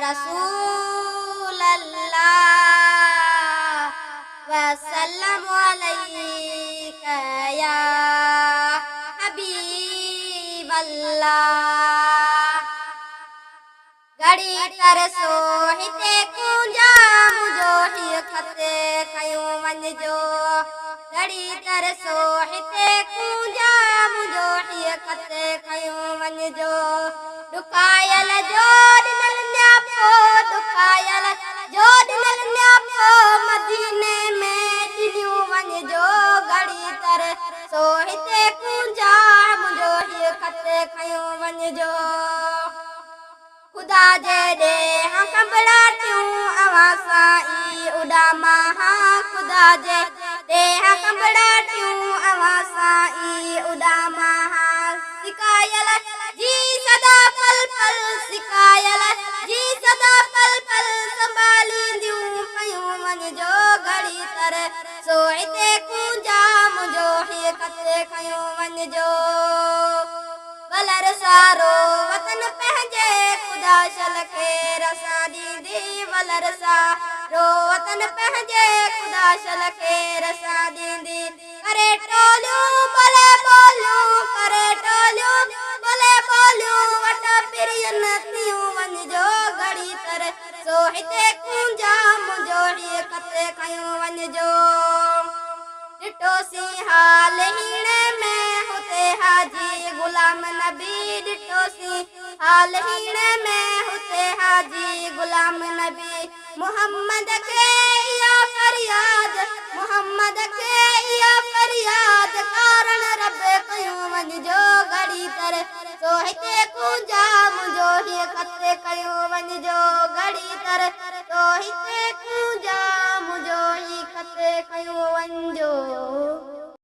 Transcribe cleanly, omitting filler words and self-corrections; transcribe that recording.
रसूल अल्लाह वसल्लम अलैका या हबीब अल्लाह। घड़ी तरसो हिते कुंजा मुंहिंजो हीअ ख़त खयूं वञिजो। घड़ी तरसो हिते कुंजा मुंहिंजो हीअ ख़त खयूं वञिजो। ॾुकायल जो ॾिनल नियापो ॾुकायल जो ॾिनल नियापो मदीने में ॾिनियूं वञिजो। घड़ी तरसो हिते कुंजा मुंहिंजो हीअ ख़त खयूं वञिजो। ख़ुदा जे ॾेहां कंबड़ाटियूं अवां सां ई उॾामा ख़ुदा जे ॾेहां कंबड़ाटियूं अवां सां ई उॾामा सिकायल जी सदा पल पल सिकायल जी सदा पल पल संभालींदियूं पयूं वञिजो। घड़ी तरसो हिते कुंजा मुंहिंजो हीअ ख़त खयूं वञिजो। वलर सारो वतन पंहिंजे ख़ुदा शल खे रसां ॾींदी। वलर सारो वतन पंहिंजे ख़ुदा शल खे रसां ॾींदी। करे टोलियूं भले ॿोलियूं करे टोलियूं भले ॿोलियूं वट पिरियन थियूं वञिजो। घड़ी तरसो हिते कुंजा मुंहिंजो हीअ ख़त खयूं वञिजो। ॾिठोसीं हाल हीणे में हुते हाजी गुलाम नबी। ॾिठोसीं हाल हीणे में हुते हाजी गुलाम नबी। मोहम्मद खे इहा फरियाद मोहम्मद खे इहा फरियाद कारण रब कयूं वञिजो। घड़ी तरसो हिते कुंजा मुंहिंजो हीअ ख़त कयूं वञिजो। घड़ी तरसो हिते कुंजा मुंहिंजो हीअ ख़त कयूं वञिजो।